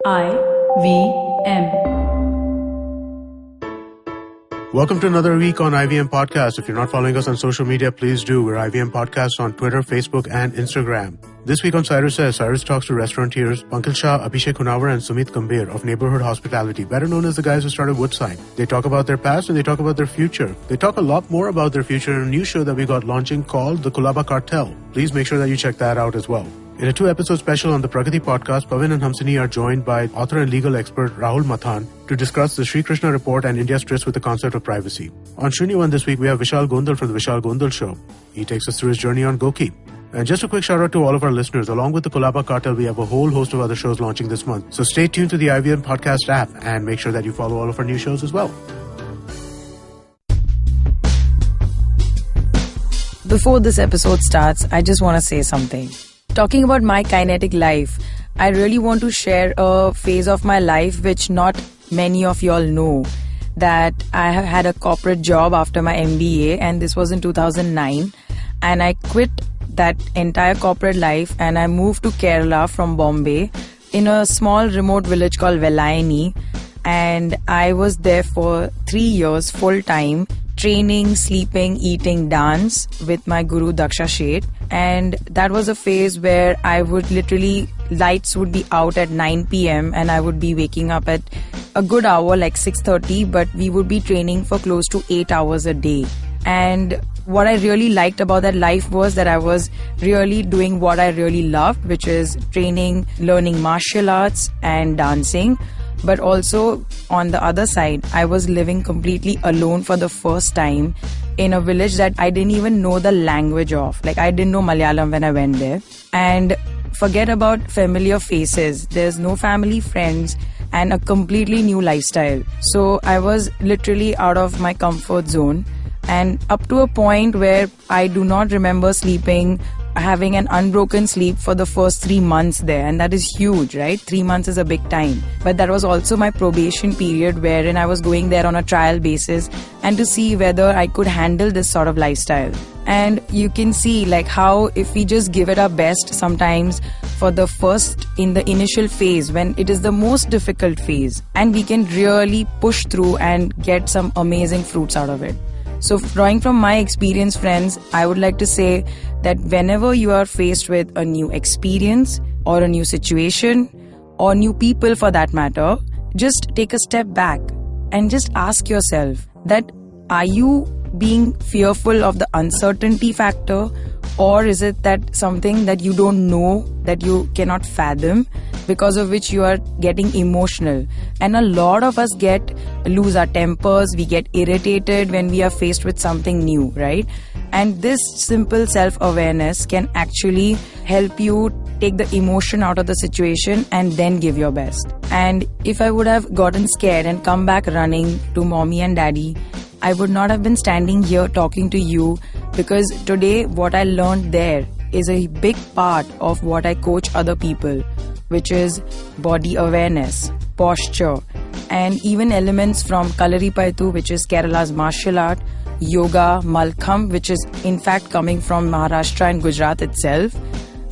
IVM. Welcome to another week on IVM Podcast. If you're not following us on social media, please do. We're IVM Podcast on Twitter, Facebook, and Instagram. This week on Cyrus Says, Cyrus talks to restaurateurs Pankaj Shah, Abhishek Kunawar, and Sumit Kambir of Neighborhood Hospitality, better known as the guys who started Woodside. They talk about their past and they talk about their future. They talk a lot more about their future in a new show that we got launching called The Kubbra Cartel. Please make sure that you check that out as well. In a 2-episode special on the Pragati podcast, Pavin and Hamsini are joined by author and legal expert Rahul Mathan to discuss the Sri Krishna report and India's tryst with the concept of privacy. On Shruni One this week, we have Vishal Gondal from the Vishal Gondal Show. He takes us through his journey on Goki. And just a quick shout out to all of our listeners. Along with the Kubbra Cartel, we have a whole host of other shows launching this month. So stay tuned to the IVM Podcast app and make sure that you follow all of our new shows as well. Before this episode starts, I just want to say something. Talking about my kinetic life, I really want to share a phase of my life which not many of y'all know. That I have had a corporate job after my MBA, and this was in 2009. And I quit that entire corporate life and I moved to Kerala from Bombay in a small remote village called Velayani. And I was there for 3 years full time, training, sleeping, eating, dance with my guru Daksha Sait. And that was a phase where I would literally, lights would be out at 9 p.m. and I would be waking up at a good hour, like 6:30, but we would be training for close to 8 hours a day. And what I really liked about that life was that I was really doing what I really loved, which is training, learning martial arts and dancing. But also on the other side, I was living completely alone for the first time in a village that I didn't even know the language of. Like, I didn't know Malayalam when I went there. And forget about familiar faces. There's no family, friends, and a completely new lifestyle. So I was literally out of my comfort zone. And up to a point where I do not remember having an unbroken sleep for the first 3 months there. And that is huge, right? 3 months is a big time. But that was also my probation period wherein I was going there on a trial basis and to see whether I could handle this sort of lifestyle. And you can see like how if we just give it our best sometimes in the initial phase when it is the most difficult phase, and we can really push through and get some amazing fruits out of it. So drawing from my experience, friends, I would like to say that whenever you are faced with a new experience or a new situation or new people for that matter, just take a step back and just ask yourself that are you being fearful of the uncertainty factor, or is it that something that you don't know, that you cannot fathom, because of which you are getting emotional. And a lot of us lose our tempers, we get irritated when we are faced with something new, right? And this simple self-awareness can actually help you take the emotion out of the situation and then give your best. And if I would have gotten scared and come back running to mommy and daddy, I would not have been standing here talking to you, because today what I learned there is a big part of what I coach other people, which is body awareness, posture, and even elements from Kalaripayattu, which is Kerala's martial art, yoga, Malkham, which is in fact coming from Maharashtra and Gujarat itself,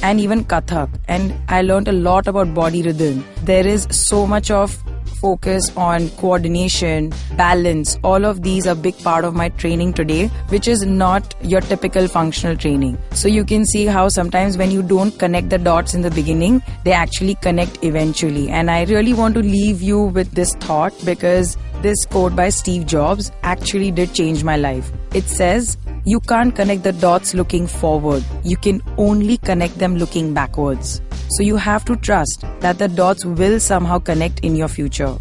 and even Kathak. And I learned a lot about body rhythm. There is so much of focus on coordination, balance. All of these are big part of my training today, which is not your typical functional training. So you can see how sometimes when you don't connect the dots in the beginning, they actually connect eventually. And I really want to leave you with this thought, because this quote by Steve Jobs actually did change my life. It says, you can't connect the dots looking forward. You can only connect them looking backwards. So you have to trust that the dots will somehow connect in your future.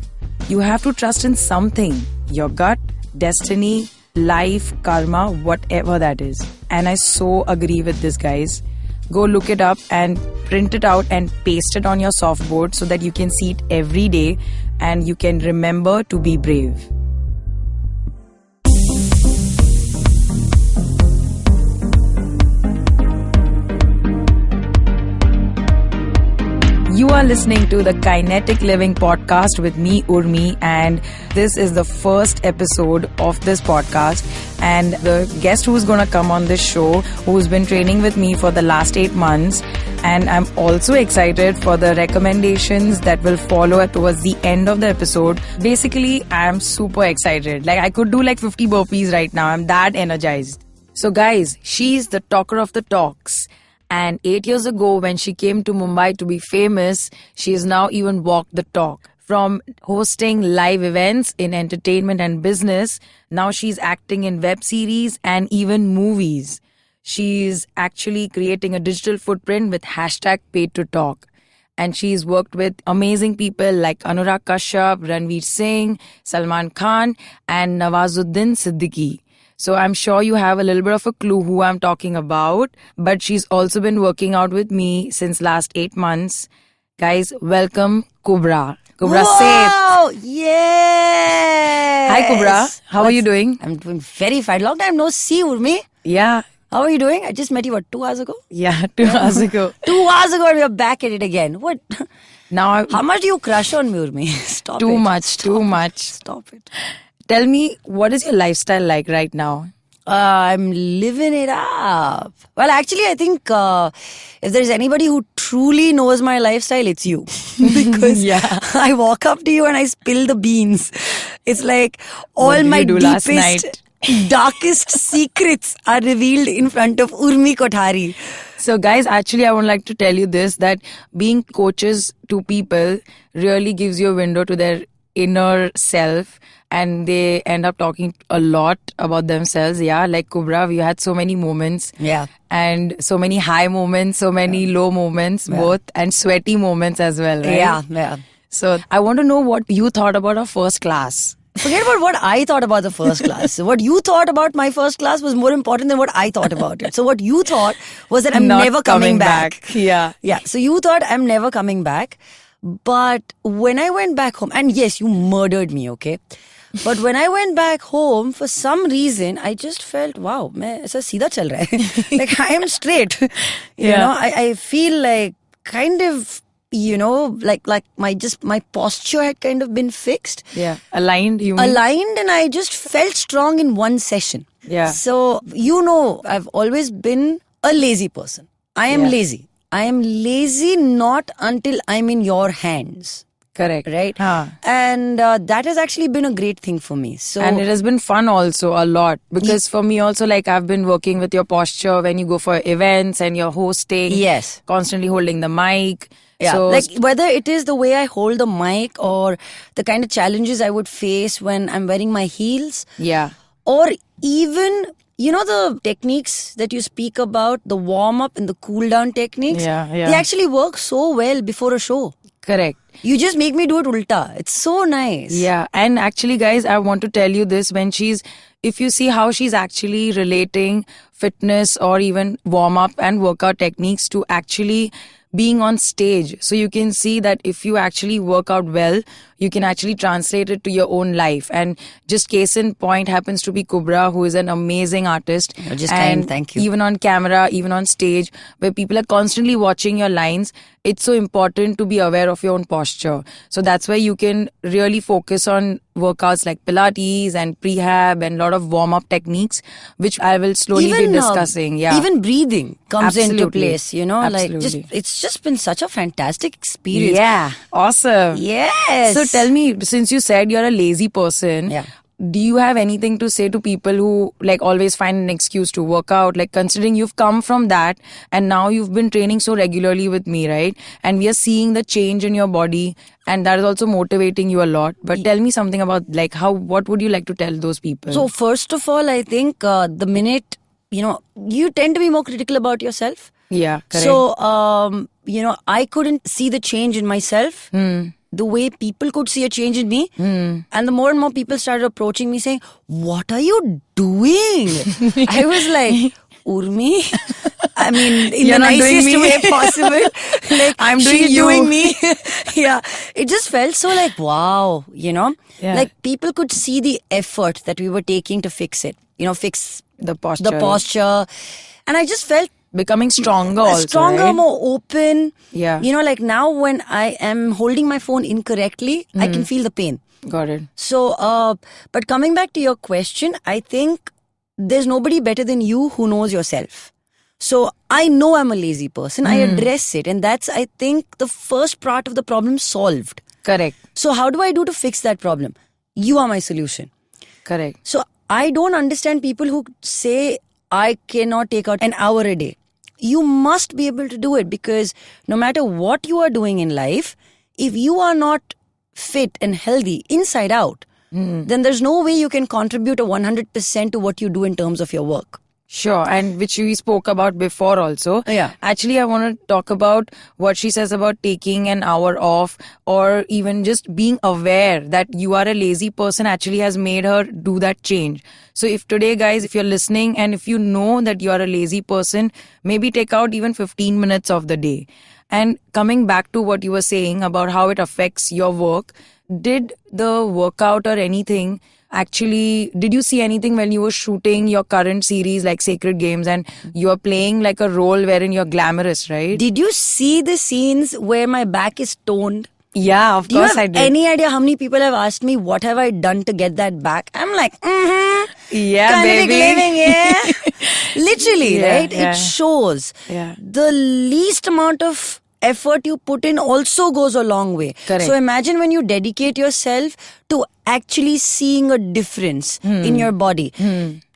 You have to trust in something, your gut, destiny, life, karma, whatever that is. And I so agree with this, guys. Go look it up and print it out and paste it on your softboard so that you can see it every day and you can remember to be brave. You are listening to the Kinetic Living Podcast with me, Urmi, and this is the first episode of this podcast. And the guest who's going to come on this show, who's been training with me for the last 8 months And I'm also excited for the recommendations that will follow towards the end of the episode. Basically, I'm super excited. Like, I could do like 50 burpees right now. I'm that energized. So guys, she's the talker of the talks. And 8 years ago, when she came to Mumbai to be famous, she has now even walked the talk. From hosting live events in entertainment and business, now she's acting in web series and even movies. She's actually creating a digital footprint with #PaidToTalk. And she's worked with amazing people like Anurag Kashyap, Ranveer Singh, Salman Khan, and Nawazuddin Siddiqui. So I'm sure you have a little bit of a clue who I'm talking about. But she's also been working out with me since last 8 months. Guys, welcome Kubbra. Kubbra Sait. Wow! Yes! Hi Kubbra. How are you doing? I'm doing very fine. Long time no see, Urmi. Yeah. How are you doing? I just met you, 2 hours ago? Yeah, 2 hours ago. 2 hours ago and we're back at it again. What? Now, How much do you crush on me, Urmi? Stop it. too much. Stop it. Tell me, what is your lifestyle like right now? I'm living it up. Well, actually, I think if there's anybody who truly knows my lifestyle, it's you. Because Yeah. I walk up to you and I spill the beans. It's like What all did my you do last deepest, night? darkest secrets are revealed in front of Urmi Kothari. So guys, actually I would like to tell you this, that being coaches to people really gives you a window to their inner self, and they end up talking a lot about themselves. Yeah, like Kubbra, we had so many moments. Yeah. And so many high moments, so many low moments, both, and sweaty moments as well, right? Yeah. So I want to know what you thought about our first class. Forget about what I thought about the first class. What you thought about my first class was more important than what I thought about it. So what you thought was that I'm Not never coming back. Yeah. Yeah. So you thought I'm never coming back. But when I went back home, and yes, you murdered me, okay? But when I went back home, for some reason, I just felt, wow, main aisa seedha chal raha hai. Like, I am straight. You know, I feel like kind of, like my posture had kind of been fixed. Yeah. Aligned, you mean? Aligned, and I just felt strong in one session. Yeah. So, I've always been a lazy person. I am lazy. I am lazy not until I'm in your hands. Correct. Right? Huh. And that has actually been a great thing for me. So, And it has been fun also a lot, because for me also, like, I've been working with your posture when you go for events and you're hosting. Yes. Constantly holding the mic. Yeah, So, like whether it is the way I hold the mic or the kind of challenges I would face when I'm wearing my heels, yeah. or even, the techniques that you speak about, the warm up and the cool down techniques, Yeah. they actually work so well before a show. Correct. You just make me do it ulta. It's so nice. Yeah. And actually, guys, I want to tell you this, if you see how she's actually relating fitness or even warm up and workout techniques to actually being on stage. So you can see that if you actually work out well, you can actually translate it to your own life. And just case in point happens to be Kubbra, who is an amazing artist. You're just and kind, thank you. Even on camera, even on stage, where people are constantly watching your lines, it's so important to be aware of your own posture. So that's where you can really focus on workouts like Pilates and prehab and a lot of warm-up techniques, which I will slowly be discussing. Yeah. Even breathing comes into Absolutely. place, like Absolutely. it's just been such a fantastic experience. Yeah. Awesome. Yes. So tell me, since you said you're a lazy person, Yeah. do you have anything to say to people who like always find an excuse to work out? Like, considering you've come from that and now you've been training so regularly with me, right? And we are seeing the change in your body, and that is also motivating you a lot. But tell me something about like what would you like to tell those people? So first of all, I think the minute, you tend to be more critical about yourself. yeah, correct. So, I couldn't see the change in myself the way people could see a change in me. And the more and more people started approaching me saying, what are you doing? I was like, Urmi, I mean, in You're the not doing nicest me. way possible. Like, I'm doing she's you. doing me. Yeah. It just felt so like, wow, Yeah. like people could see the effort that we were taking to fix it, fix the posture. the posture. And I just felt Becoming stronger also, stronger, right? more open. Yeah. Like now when I am holding my phone incorrectly, I can feel the pain. Got it. So, but coming back to your question, I think there's nobody better than you who knows yourself. So I know I'm a lazy person. I address it. And that's, I think, the first part of the problem solved. Correct. So how do I do to fix that problem? You are my solution. Correct. So I don't understand people who say, I cannot take out an hour a day. You must be able to do it, because no matter what you are doing in life, if you are not fit and healthy inside out, then there's no way you can contribute a 100% to what you do in terms of your work. Sure, and which we spoke about before also. Yeah. Actually, I want to talk about what she says about taking an hour off, or even just being aware that you are a lazy person actually has made her do that change. So if today, guys, if you're listening and if you know that you are a lazy person, maybe take out even 15 minutes of the day. And coming back to what you were saying about how it affects your work, did the workout or anything actually, did you see anything when you were shooting your current series like Sacred Games and you are playing like a role wherein you're glamorous, right? Did you see the scenes where my back is toned? Yeah, of Do you course have I did. any idea how many people have asked me what have I done to get that back? I'm like, Yeah, Kinetic baby. Living, yeah. Literally, Yeah, right? yeah. It shows. Yeah. The least amount of effort you put in also goes a long way. Correct. So imagine when you dedicate yourself to actually seeing a difference in your body.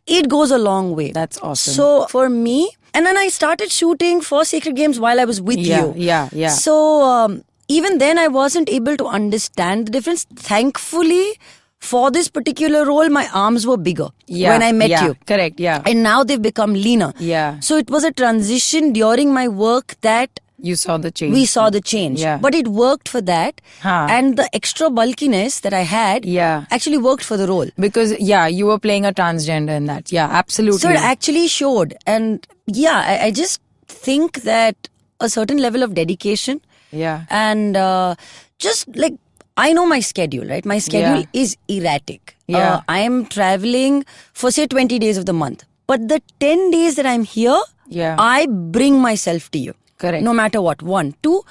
It goes a long way. That's awesome. So for me, and then I started shooting for Sacred Games while I was with you. Yeah. So even then I wasn't able to understand the difference. Thankfully, for this particular role, my arms were bigger when I met you. Correct, yeah. And now they've become leaner. Yeah. So it was a transition during my work that You saw the change. we saw the change. Yeah. But it worked for that. Huh. And the extra bulkiness that I had Yeah. actually worked for the role. Because, yeah, you were playing a transgender in that. Yeah, absolutely. So it actually showed. And yeah, I just think that a certain level of dedication Yeah. and just like, I know my schedule, right? My schedule is erratic. Yeah. I am traveling for say 20 days of the month. But the 10 days that I'm here, Yeah. I bring myself to you. Correct. No matter what. One. Two,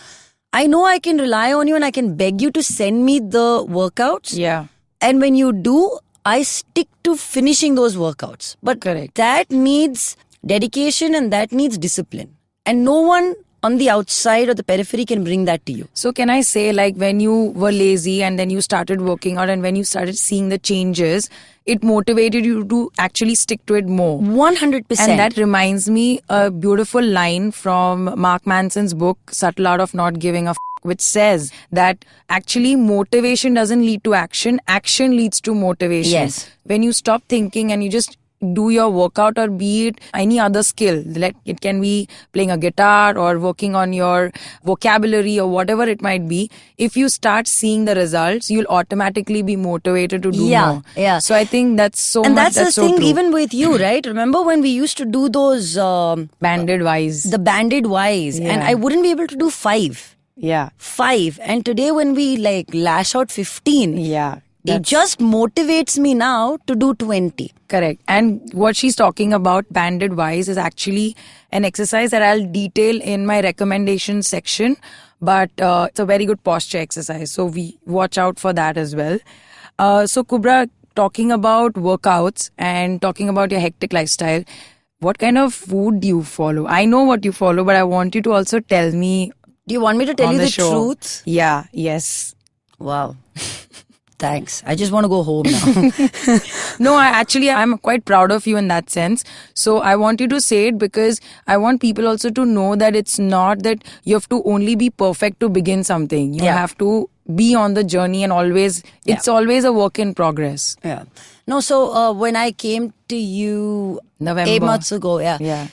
I know I can rely on you and I can beg you to send me the workouts. Yeah. And when you do, I stick to finishing those workouts. But Correct. that needs dedication and that needs discipline. And no one on the outside or the periphery can bring that to you. So can I say, like, when you were lazy and then you started working out and when you started seeing the changes, it motivated you to actually stick to it more? 100%. And that reminds me a beautiful line from Mark Manson's book, Subtle Art of Not Giving a which says that actually motivation doesn't lead to action. Action leads to motivation. Yes. When you stop thinking and you just do your workout, or be it any other skill, like it can be playing a guitar or working on your vocabulary or whatever it might be, if you start seeing the results, you'll automatically be motivated to do more. Yeah. So I think that's so and much, that's the so thing true. even with you, right? Remember when we used to do those Banded wise. the banded Ys, and Yeah. I wouldn't be able to do 5. Yeah. 5. And today when we like lash out 15, Yeah. it just motivates me now to do 20. Correct. And what she's talking about, banded wise, is actually an exercise that I'll detail in my recommendation section. But it's a very good posture exercise. So we watch out for that as well. So Kubbra, talking about workouts and talking about your hectic lifestyle, what kind of food do you follow? I know what you follow, but I want you to also tell me. Do you want me to tell on you the show. truth? Yeah, yes. Wow. Thanks. I just want to go home now. No, I'm quite proud of you in that sense. So I want you to say it because I want people also to know that it's not that you have to only be perfect to begin something. You have to be on the journey and it's always a work in progress. Yeah. No, so when I came to you November. 8 months ago,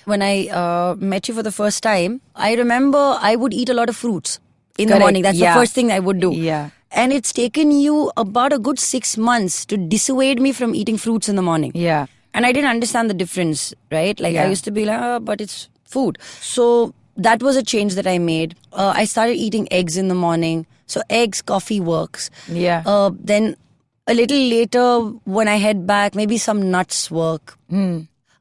when I met you for the first time, I remember I would eat a lot of fruits in the Correct. morning. That's Yeah. the first thing I would do. Yeah. And it's taken you about a good 6 months to dissuade me from eating fruits in the morning. Yeah. And I didn't understand the difference, right? Like Yeah. I used to be like, but it's food. So that was a change that I made. I started eating eggs in the morning. So eggs, coffee works. Yeah. Then a little later when I head back, maybe some nuts work.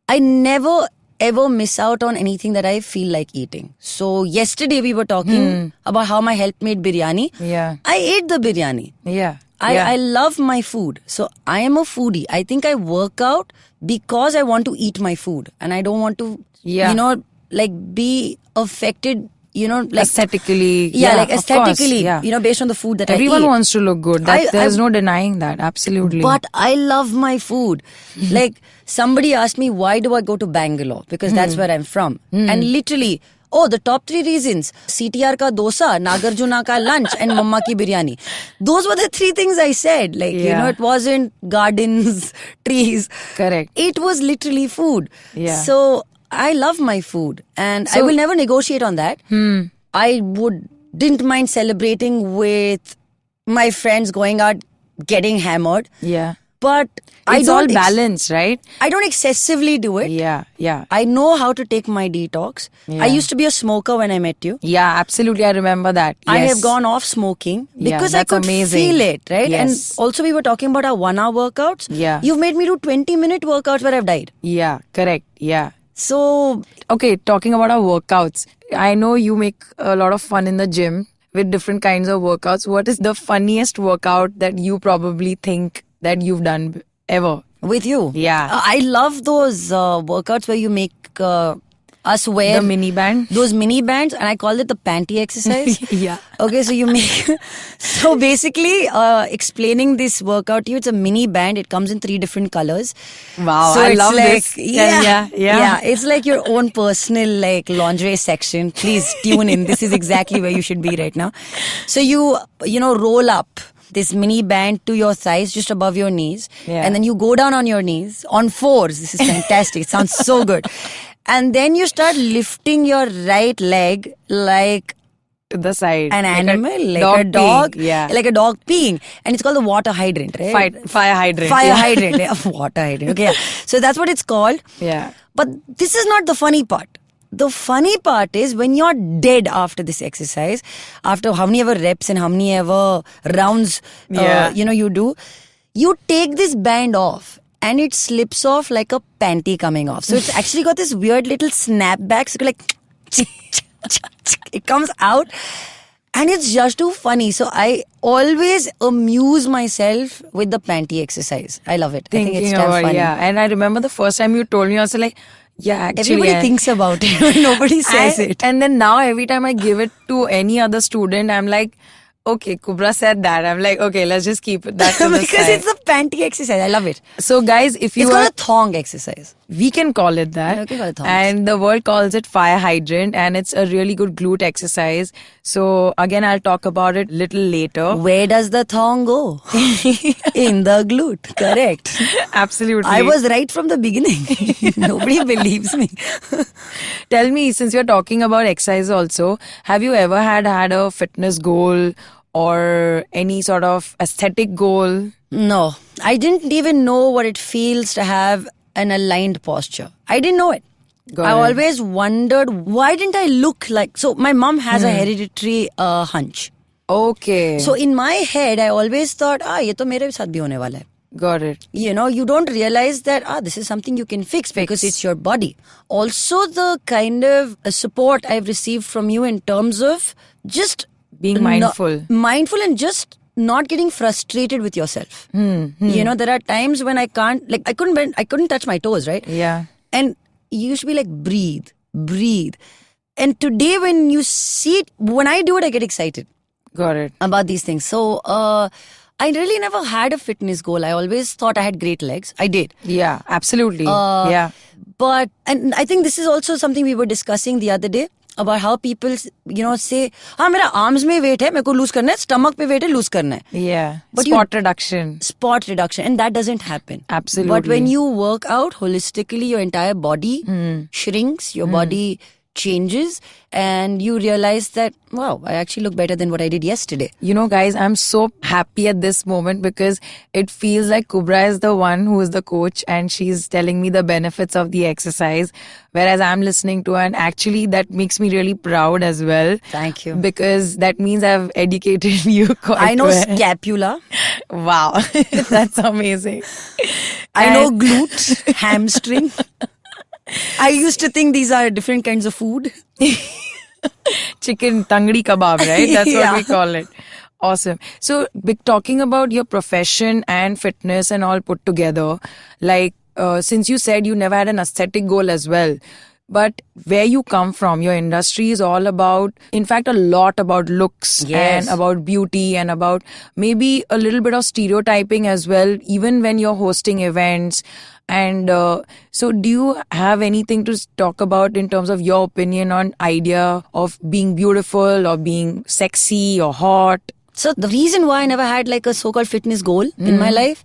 I never ever miss out on anything that I feel like eating. So yesterday we were talking about how my help made biryani. Yeah. I ate the biryani. Yeah. I love my food. So I am a foodie. I think I work out because I want to eat my food. And I don't want to, be affected, aesthetically. like of course, aesthetically, yeah. based on the food that Everyone I eat. wants to look good. There's no denying that. Absolutely. But I love my food. Like, somebody asked me, why do I go to Bangalore? Because that's where I'm from. And literally, the top 3 reasons. CTR ka dosa, Nagarjuna ka lunch, and Mamma ki biryani. Those were the 3 things I said. Like, it wasn't gardens, trees. Correct. It was literally food. Yeah. So, I love my food. And I will never negotiate on that. I didn't mind celebrating with my friends, going out, getting hammered. Yeah. But It's all balanced, right? I don't excessively do it. Yeah. I know how to take my detox. Yeah. I used to be a smoker when I met you. Yeah, absolutely. I remember that. I Yes. have gone off smoking Yeah, because I that's could amazing. feel it, right? Yes. And also we were talking about our 1 hour workouts. Yeah. You've made me do 20-minute workouts where I've died. Yeah, correct. Yeah. So, Okay, talking about our workouts. I know you make a lot of fun in the gym with different kinds of workouts. What is the funniest workout that you probably think that you've done ever? with you. Yeah. I love those workouts where you make us wear The mini band? those mini bands, and I call it the Panty Exercise. Yeah. Okay, so you make so basically explaining this workout to you, it's a mini band. It comes in 3 different colors. Wow, So I it's love like, this. Yeah, it's like your own personal like lingerie section. Please tune in. This is exactly where you should be right now. So you roll up this mini band to your thighs, just above your knees, Yeah. and then you go down on your knees on 4s. This is fantastic. It sounds so good. And then you start lifting your right leg like To the side. an Like animal, like dog a dog, peeing. Yeah. like a dog peeing, and it's called the water hydrant, right? Fire hydrant. Fire Yeah. hydrant, yeah, water hydrant. Okay, yeah. So that's what it's called. Yeah. But this is not the funny part. The funny part is when you're dead after this exercise, after how many ever reps and how many ever rounds, Yeah. you do, you take this band off. And it slips off like a panty coming off. So it's actually got this weird little snapback. So like, it comes out. And it's just too funny. So I always amuse myself with the panty exercise. I love it. I think it's damn funny. Yeah. And I remember the first time you told me, I was like, yeah, actually. Everybody thinks about it. Nobody says it. And then now every time I give it to any other student, I'm like, okay, Kubbra said that. I'm like, okay, let's just keep that to the Because side. it's the panty exercise. I love it. So guys, if you It's are... called a thong exercise. We can call it that. Yeah, we can call it thongs. And the world calls it fire hydrant, and it's a really good glute exercise. So again, I'll talk about it little later. Where does the thong go? In the glute. Correct. Absolutely. I was right from the beginning. Nobody believes me. Tell me, since you're talking about exercise also, have you ever had a fitness goal or any sort of aesthetic goal? No, I didn't even know what it feels to have an aligned posture. I didn't know it. Got I it. always wondered, why didn't I look like... So my mom has a hereditary hunch. Okay. So in my head, I always thought, ye to mere saath bhi hone wala hai. Got it. You don't realize that this is something you can fix because it's your body. Also, the kind of support I've received from you in terms of just Being mindful. mindful and just not getting frustrated with yourself. There are times when I can't, I couldn't touch my toes, right? Yeah. And you should be like, breathe. And today when you see it, when I do it, I get excited Got it. about these things. So, I really never had a fitness goal. I always thought I had great legs. I did. Yeah, absolutely. Yeah. But, and I think this is also something we were discussing the other day about how people, say, मेरा arms में weight है, मेरे को lose करना है, stomach पे weight है, lose करना है. Yeah. But Spot reduction. Spot reduction. And that doesn't happen. Absolutely. But when you work out holistically, your entire body shrinks, your body changes, and you realize that, wow, I actually look better than what I did yesterday. You know, guys, I'm so happy at this moment because it feels like Kubbra is the one who is the coach and she's telling me the benefits of the exercise, whereas I'm listening to her, and actually that makes me really proud as well. Thank you. Because that means I've educated you quite I know well. scapula. Wow. That's amazing. I know glute, hamstring. I used to think these are different kinds of food. Chicken tangdi kebab, right? That's Yeah. what we call it. Awesome. So, talking about your profession and fitness and all put together, since you said you never had an aesthetic goal as well, But where you come from, your industry is all about, in fact, a lot about looks Yes. and about beauty and about maybe a little bit of stereotyping as well, even when you're hosting events. And so do you have anything to talk about in terms of your opinion on idea of being beautiful or being sexy or hot? So the reason why I never had like a so-called fitness goal in my life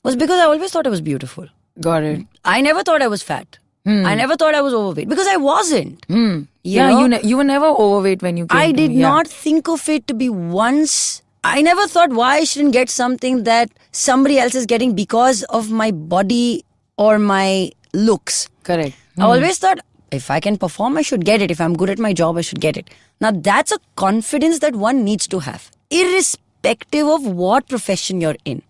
was because I always thought I was beautiful. Got it. I never thought I was fat. I never thought I was overweight because I wasn't. You know? You were never overweight when you came I to did me. Yeah. not think of it to be once. I never thought why I shouldn't get something that somebody else is getting because of my body or my looks. Correct. I always thought if I can perform, I should get it. If I'm good at my job, I should get it. Now that's a confidence that one needs to have, irrespective of what profession you're in.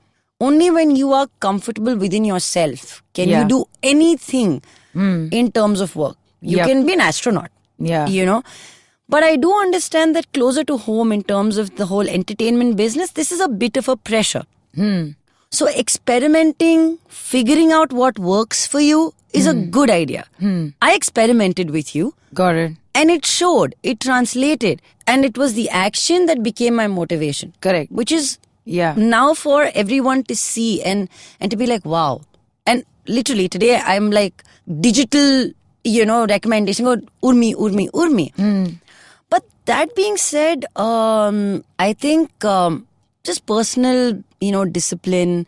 Only when you are comfortable within yourself can you do anything in terms of work. You can be an astronaut. Yeah. You know. But I do understand that closer to home in terms of the whole entertainment business, this is a bit of a pressure. So experimenting, figuring out what works for you is a good idea. I experimented with you. Got it. And it showed, it translated. And it was the action that became my motivation. Correct. Which is Yeah. now for everyone to see and to be like, wow. And literally today I'm like digital, recommendation. Go, Urmi. But that being said, I think just personal, discipline,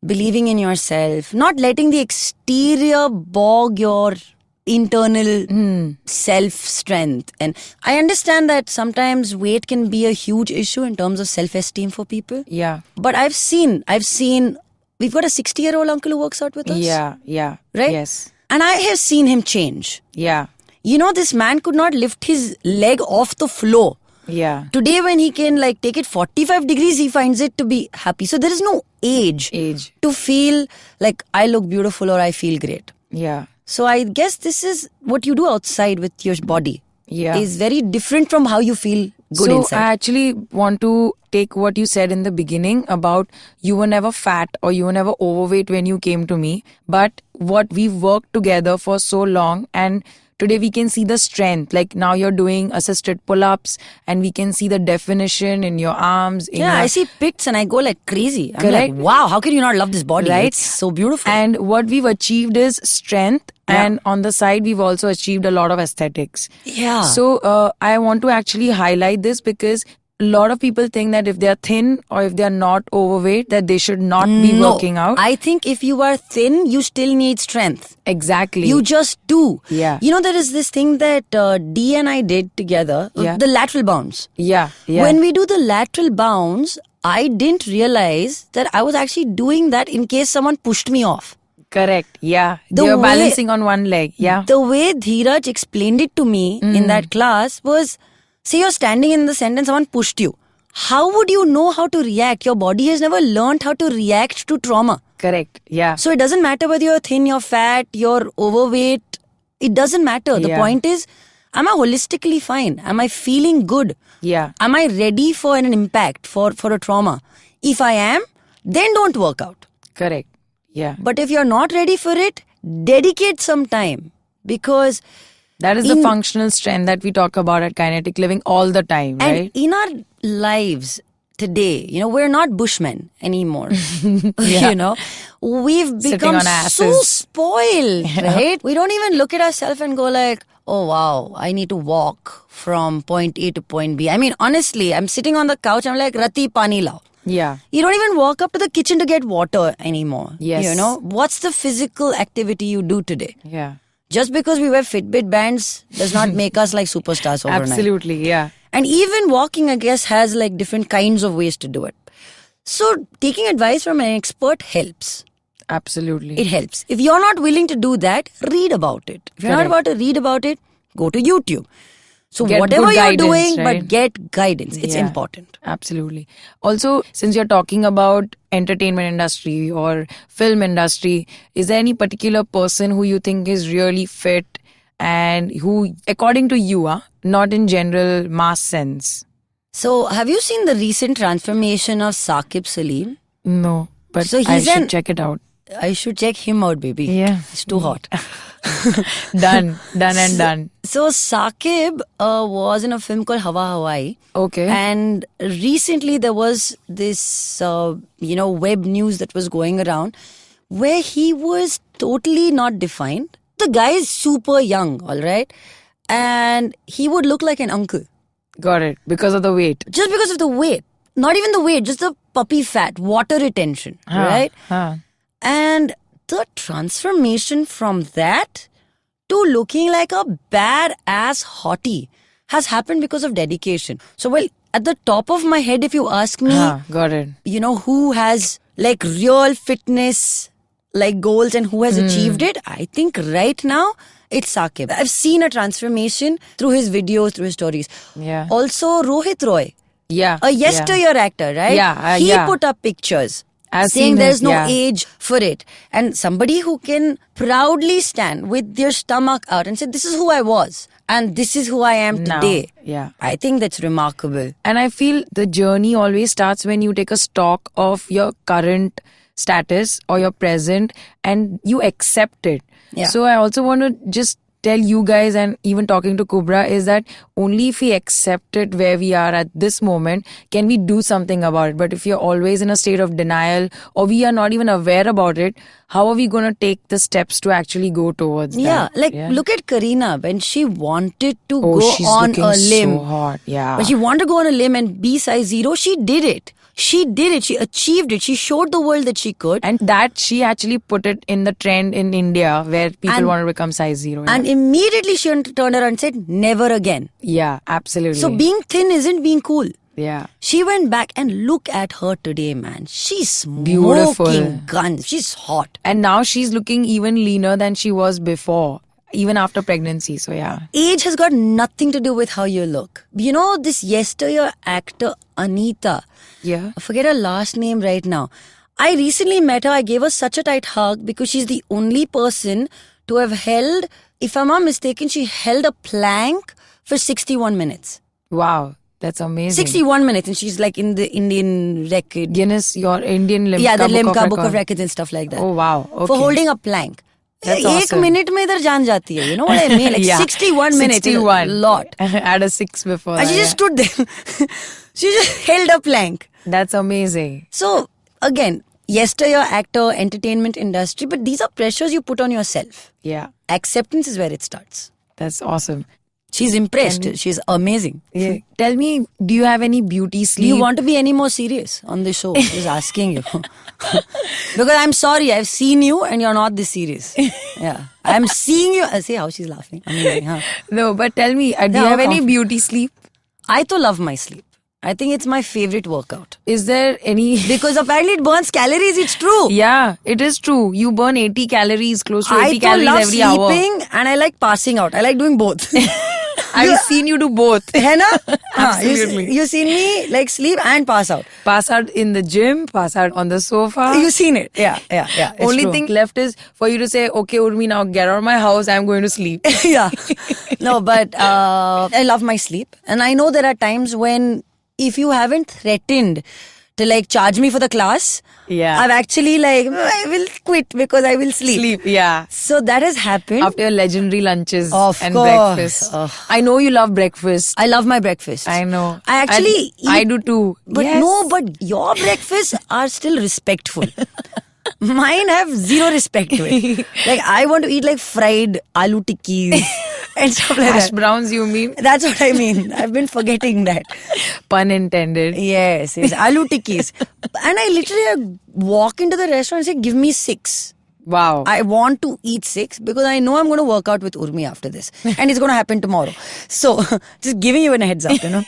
believing in yourself, not letting the exterior bog your internal self-strength. And I understand that sometimes weight can be a huge issue in terms of self-esteem for people. Yeah. But I've seen, we've got a 60-year-old uncle who works out with us. Yeah. Right? Yes. And I have seen him change. Yeah. This man could not lift his leg off the floor. Yeah. Today when he can take it 45 degrees, he finds it to be happy. So there is no age to feel like I look beautiful or I feel great. Yeah. So I guess this is what you do outside with your body. Yeah. Is very different from how you feel good so inside. I actually want to take what you said in the beginning about you were never fat or you were never overweight when you came to me. But what we've worked together for so long, and today we can see the strength. Like now you're doing assisted pull-ups and we can see the definition in your arms. I see pics and I go like crazy. I'm Correct. like, wow, how can you not love this body? Right? It's so beautiful. And what we've achieved is strength. And on the side, we've also achieved a lot of aesthetics. Yeah. So I want to actually highlight this because a lot of people think that if they're thin or if they're not overweight, that they should not be working out. I think if you are thin, you still need strength. Exactly. You just do. Yeah. There is this thing that Dee and I did together, the lateral bounce. Yeah. When we do the lateral bounce, I didn't realize that I was actually doing that in case someone pushed me off. Correct. Yeah. The You're way- balancing on one leg. Yeah. The way Dheeraj explained it to me in that class was, say you're standing in the sentence, someone pushed you. How would you know how to react? Your body has never learned how to react to trauma. Correct. Yeah. So it doesn't matter whether you're thin, you're fat, you're overweight. It doesn't matter. The point is, am I holistically fine? Am I feeling good? Yeah. Am I ready for an impact, for a trauma? If I am, then don't work out. Correct. Yeah. But if you're not ready for it, dedicate some time. Because That is the functional strength that we talk about at Kinetic Living all the time, and right? in our lives today, we're not bushmen anymore. We've Sitting become on so asses. spoiled, right? We don't even look at ourselves and go like, oh wow, I need to walk from point A to point B. I mean, honestly, I'm sitting on the couch, I'm like, Rati pani lao. Yeah. You don't even walk up to the kitchen to get water anymore. Yes. What's the physical activity you do today? Yeah. Just because we wear Fitbit bands does not make us like superstars overnight. Absolutely. Yeah. And even walking, I guess, has like different kinds of ways to do it. So taking advice from an expert helps. Absolutely. It helps. If you're not willing to do that, read about it. If you're not about to read about it, go to YouTube. So Get whatever good you're guidance, doing, right? but get guidance. It's Yeah. important. Absolutely. Also, since you're talking about entertainment industry or film industry, is there any particular person who you think is really fit and who, according to you, not in general mass sense? So have you seen the recent transformation of Saqib Salim? No, but So I he's should check it out. I should check him out, baby. Yeah. He's too hot. Done and done. So Saqib was in a film called Hawa Hawaii. Okay. And recently there was this, web news that was going around where he was totally not defined. The guy is super young, all right? And he would look like an uncle. Got it. Because of the weight. Just because of the weight. Not even the weight, just the puppy fat, water retention, right? And the transformation from that to looking like a badass hottie has happened because of dedication. So, well, at the top of my head, if you ask me, got it. Who has like real fitness like goals and who has achieved it, I think right now it's Saqib. I've seen a transformation through his videos, through his stories. Yeah. Also, Rohit Roy. Yeah. A yesteryear actor, right? Yeah. He put up pictures saying there's no age for it. And somebody who can proudly stand with their stomach out and say, this is who I was and this is who I am today. Yeah. I think that's remarkable. And I feel the journey always starts when you take a stock of your current status or your present and you accept it. Yeah. So I also want to just tell you guys, and even talking to Kubbra, is that only if we accept it where we are at this moment can we do something about it. But if you're always in a state of denial or we are not even aware about it, how are we going to take the steps to actually go towards that? Look at Karina when she wanted to go she's on looking a limb. so hot. Yeah. When she wanted to go on a limb and be size 0, she did it. She did it. She achieved it. She showed the world that she could. And that she actually put it in the trend in India where people want to become size 0. And immediately she turned around and said, never again. Yeah, absolutely. So being thin isn't being cool. Yeah. She went back and look at her today, man. She's smoking Beautiful. guns. She's hot. And now she's looking even leaner than she was before, even after pregnancy. So yeah. Age has got nothing to do with how you look. You know this yesteryear actor, Anita. Yeah. I forget her last name right now. I recently met her. I gave her such a tight hug because she's the only person to have held, if I'm not mistaken, she held a plank for 61 minutes. Wow. That's amazing. 61 minutes, and she's like in the Indian record. Guinness, your Indian Limca Yeah, the Limca book book of records and stuff like that. Oh wow. Okay. For holding a plank. That's एक awesome. minute में इधर जान जाती है. You know what I mean? Like 61 minutes is a lot. Add a 6 before And that, she just stood there. She just held a plank. That's amazing. So, again, yesteryear actor, entertainment industry, but these are pressures you put on yourself. Yeah. Acceptance is where it starts. That's awesome. She's impressed. She's amazing. Yeah. Tell me, do you have any beauty sleep? Do you want to be any more serious on the show? Just asking you. Because I'm sorry, I've seen you and you're not this serious. Yeah. I'm seeing you. See how she's laughing. Amazing, huh? No, but tell me, do you have any beauty sleep? I too love my sleep. I think it's my favorite workout. Is there any... Because apparently it burns calories, it's true. Yeah, it is true. You burn 80 calories, close to 80 I calories love every hour. sleeping and I like passing out. I like doing both. I've seen you do both. है ना? Absolutely. You seen me like sleep and pass out. Pass out in the gym, pass out on the sofa. You seen it. Yeah. It's Only true. thing left is for you to say, okay, Urmi, now get out of my house. I'm going to sleep. Yeah. No, but I love my sleep. And I know there are times when if you haven't threatened to like charge me for the class, Yeah. I've actually like, I will quit because I will sleep. Sleep, yeah. So that has happened. After your legendary lunches Of and course. breakfast. I know you love breakfast. I love my breakfast. I know. I actually I eat, do too. But Yes. no, but your breakfasts are still respectful. Mine have zero respect to it. Like I want to eat like fried aloo tikkis and stuff like Hash that. browns, you mean? That's what I mean. I've been forgetting that. Pun intended. Yes, aloo tikkis. And I literally walk into the restaurant and say, give me 6. Wow. I want to eat 6 because I know I'm going to work out with Urmi after this. And it's going to happen tomorrow. So, just giving you a heads up, you know.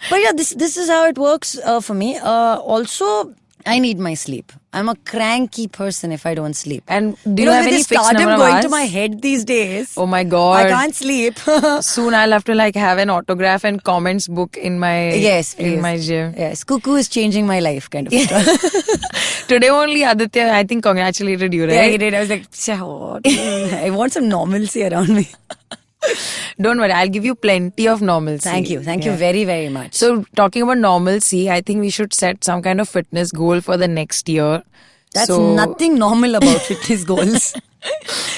But yeah, this is how it works for me. Also, I need my sleep. I'm a cranky person if I don't sleep. And do you have with any this fixed stardom number of going hours? to my head these days. Oh my God. I can't sleep. Soon I'll have to like have an autograph and comments book in my Yes, in please. my gym. Yes, cuckoo is changing my life kind of stuff. Today only Aditya, I think, congratulated you, right? Yeah, he did. I was like, what? I want some normalcy around me. Don't worry, I'll give you plenty of normalcy. Thank you very, very much. So talking about normalcy, I think we should set some kind of fitness goal for the next year. That's nothing normal about fitness goals.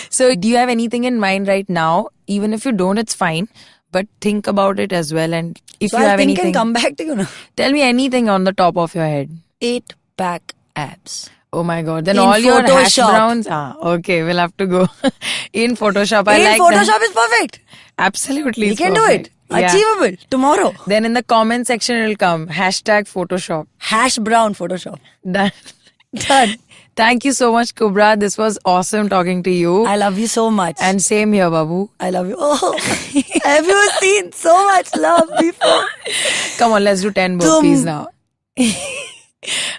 So do you have anything in mind right now? Even if you don't, it's fine. But think about it as well. And if So you I'll have think anything, and come back to you now. tell me anything on the top of your head. 8-pack abs. Oh my God. Then In all your hash Photoshop. browns. Okay, we'll have to go. In Photoshop. I In like Photoshop that. is perfect. Absolutely. We it's can do perfect. it. Yeah. Achievable. Tomorrow. Then in the comment section, it'll come. #Photoshop. Hash brown Photoshop. Done. Done. Thank you so much, Kubbra. This was awesome talking to you. I love you so much. And same here, Babu. I love you. Oh, have you seen so much love before? Come on, let's do 10 burpees now.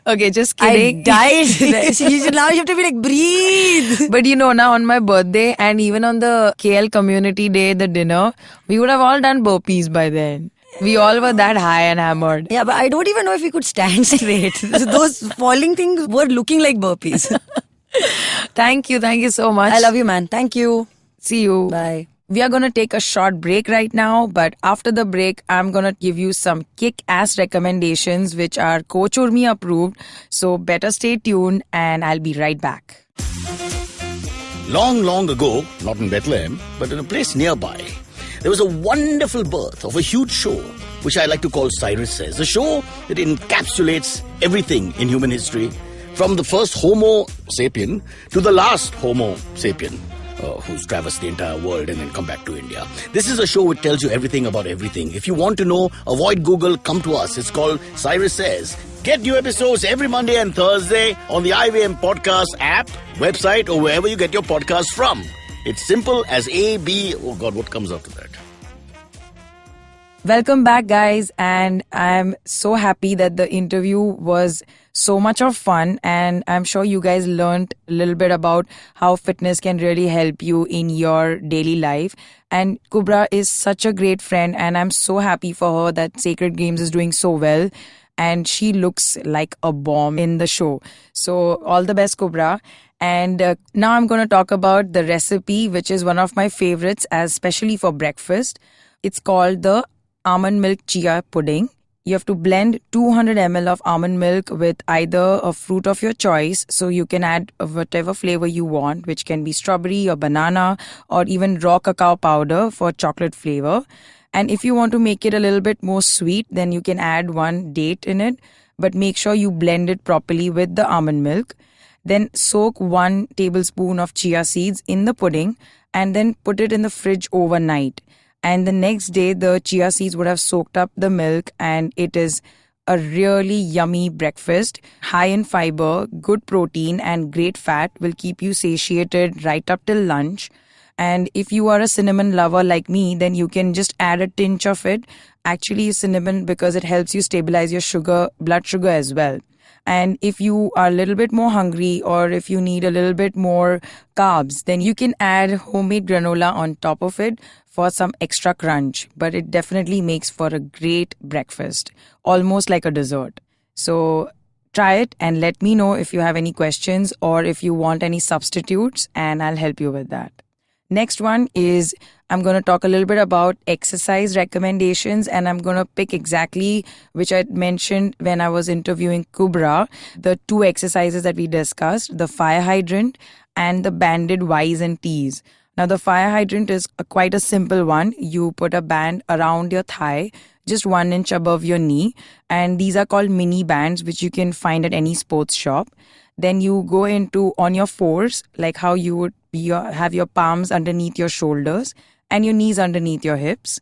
Okay, just kidding. I died. Now you have to be like, breathe. But now on my birthday and even on the KL Community Day, the dinner, we would have all done burpees by then. We all were that high and hammered. Yeah, but I don't even know if we could stand straight. Those falling things were looking like burpees. Thank you so much. I love you, man. Thank you. See you. Bye. We are going to take a short break right now, but after the break, I'm going to give you some kick-ass recommendations which are Coach Urmi approved. So better stay tuned and I'll be right back. Long, long ago, not in Bethlehem, but in a place nearby, there was a wonderful birth of a huge show, which I like to call Cyrus Says. A show that encapsulates everything in human history, from the first Homo sapien to the last Homo sapien, who's traversed the entire world and then come back to India. This is a show which tells you everything about everything. If you want to know, avoid Google, come to us. It's called Cyrus Says. Get new episodes every Monday and Thursday on the IVM Podcast app, website, or wherever you get your podcasts from. It's simple as A, B, oh God, what comes after that? Welcome back, guys, and I'm so happy that the interview was so much of fun, and I'm sure you guys learned a little bit about how fitness can really help you in your daily life. And Kubbra is such a great friend, and I'm so happy for her that Sacred Games is doing so well, and she looks like a bomb in the show. So all the best, Kubbra. And now I'm going to talk about the recipe, which is one of my favorites, especially for breakfast. It's called the almond milk chia pudding. You have to blend 200 ml of almond milk with either a fruit of your choice. So you can add whatever flavor you want, which can be strawberry or banana or even raw cacao powder for chocolate flavor. And if you want to make it a little bit more sweet, then you can add one date in it. But make sure you blend it properly with the almond milk. Then soak 1 tablespoon of chia seeds in the pudding and then put it in the fridge overnight. And the next day, the chia seeds would have soaked up the milk, and it is a really yummy breakfast. High in fiber, good protein, and great fat will keep you satiated right up till lunch. And if you are a cinnamon lover like me, then you can just add a tinge of it. Actually, cinnamon, because it helps you stabilize your blood sugar as well. And if you are a little bit more hungry or if you need a little bit more carbs, then you can add homemade granola on top of it for some extra crunch. But it definitely makes for a great breakfast, almost like a dessert. So try it and let me know if you have any questions or if you want any substitutes, and I'll help you with that. Next one is I'm going to talk a little bit about exercise recommendations, and I'm going to pick exactly which I mentioned when I was interviewing Kubbra, the 2 exercises that we discussed, the fire hydrant and the banded Y's and T's. Now, the fire hydrant is quite a simple one. You put a band around your thigh, just 1 inch above your knee, and these are called mini bands, which you can find at any sports shop. Then you go into on your fours, like how you would have your palms underneath your shoulders and your knees underneath your hips,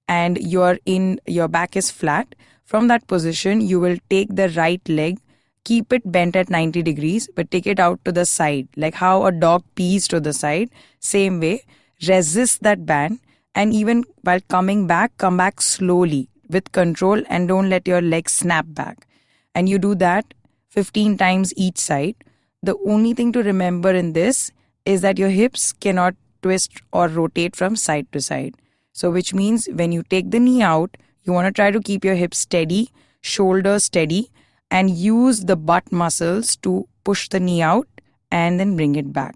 and your back is flat. From that position, you will take the right leg, keep it bent at 90 degrees, but take it out to the side, like how a dog pees to the side. Same way, resist that band, and even while coming back, come back slowly with control and don't let your legs snap back. And you do that 15 times each side. The only thing to remember in this is that your hips cannot twist or rotate from side to side. So which means when you take the knee out, you want to try to keep your hips steady, shoulders steady, and use the butt muscles to push the knee out and then bring it back.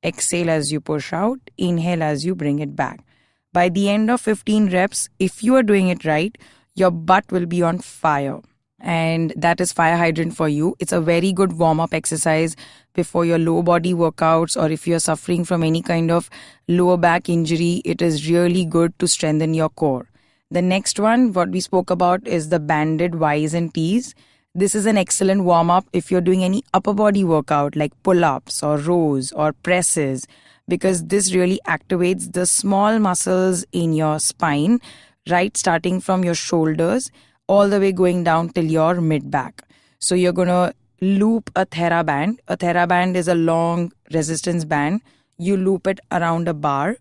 Exhale as you push out, inhale as you bring it back. By the end of 15 reps, if you are doing it right, your butt will be on fire. and that is fire hydrant for you. It's a very good warm-up exercise before your lower body workouts, or if you're suffering from any kind of lower back injury, it is really good to strengthen your core. The next one, what we spoke about, is the banded Ys and Ts. This is an excellent warm-up if you're doing any upper body workout like pull-ups or rows or presses, because this really activates the small muscles in your spine, right, starting from your shoulders all the way going down till your mid-back. So you're going to loop a TheraBand. A TheraBand is a long resistance band. You loop it around a bar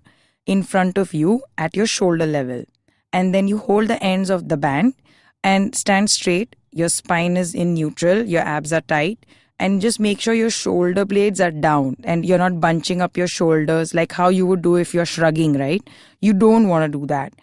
in front of you at your shoulder level. And then you hold the ends of the band and stand straight. Your spine is in neutral. Your abs are tight. And just make sure your shoulder blades are down and you're not bunching up your shoulders like how you would do if you're shrugging, right? You don't want to do that.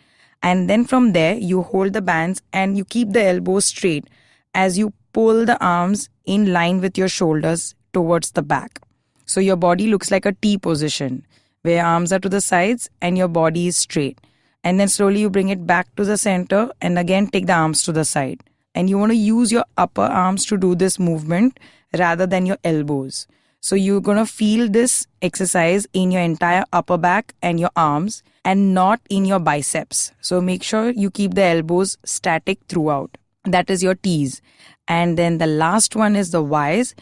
And then from there, you hold the bands and you keep the elbows straight as you pull the arms in line with your shoulders towards the back. So your body looks like a T position where your arms are to the sides and your body is straight. And then slowly you bring it back to the center and again take the arms to the side. And you want to use your upper arms to do this movement rather than your elbows. So you're going to feel this exercise in your entire upper back and your arms and not in your biceps. So make sure you keep the elbows static throughout. That is your T's. And then the last one is the Y's.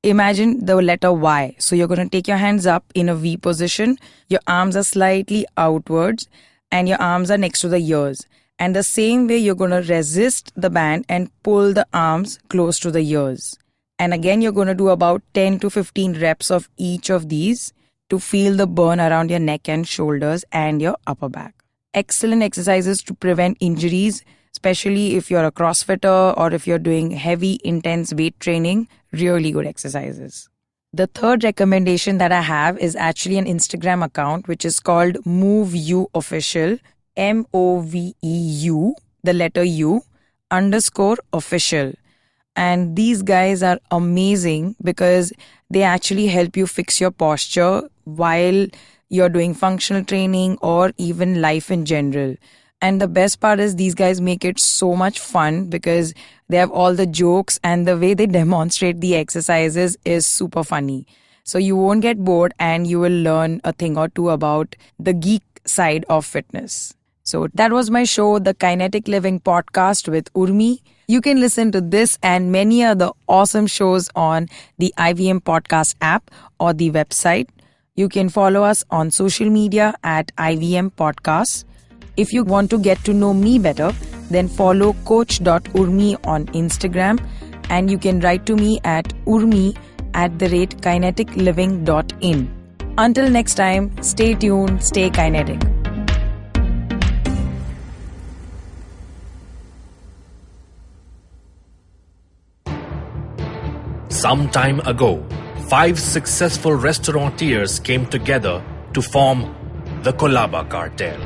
Imagine the letter Y. So you're going to take your hands up in a V position. Your arms are slightly outwards and your arms are next to the ears. And the same way you're going to resist the band and pull the arms close to the ears. And again, you're going to do about 10 to 15 reps of each of these to feel the burn around your neck and shoulders and your upper back. Excellent exercises to prevent injuries, especially if you're a CrossFitter or if you're doing heavy, intense weight training. Really good exercises. The third recommendation that I have is actually an Instagram account which is called MoveU Official, MOVEU, the letter U, _official. And these guys are amazing because they actually help you fix your posture while you're doing functional training or even life in general. And the best part is these guys make it so much fun because they have all the jokes and the way they demonstrate the exercises is super funny. So you won't get bored and you will learn a thing or two about the geek side of fitness. So that was my show, the Kinetic Living Podcast with Urmi. You can listen to this and many other awesome shows on the IVM Podcast app or the website. You can follow us on social media at IVM Podcasts. If you want to get to know me better, then follow coach.urmi on Instagram and you can write to me at urmi@kineticliving.in. Until next time, stay tuned, stay kinetic. Some time ago, 5 successful restaurateurs came together to form the Kubbra Cartel.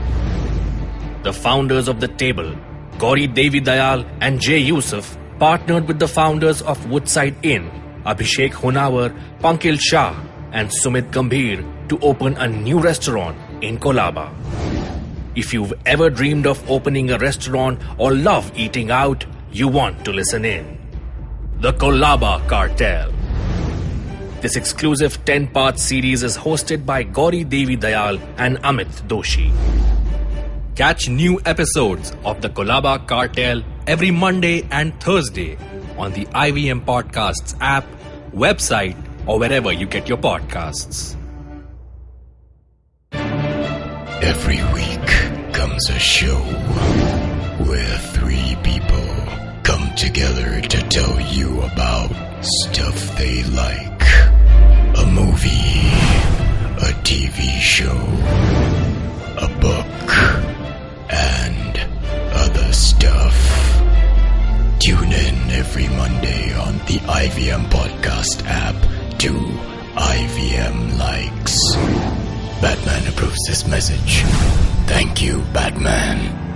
The founders of the table, Gauri Devi Dayal and Jay Yusuf, partnered with the founders of Woodside Inn, Abhishek Hunawar, Pankaj Shah, and Sumit Gambhir to open a new restaurant in Kubbra. If you've ever dreamed of opening a restaurant or love eating out, you want to listen in. The Kubbra Cartel. This exclusive 10-part series is hosted by Gauri Devi Dayal and Amit Doshi. Catch new episodes of the Kubbra Cartel every Monday and Thursday on the IVM Podcasts app, website, or wherever you get your podcasts. Every week comes a show where 3 people come together to tell you about stuff they like. A movie, a TV show, a book, and other stuff. Tune in every Monday on the IVM Podcast app to IVM Likes. Batman approves this message. Thank you, Batman.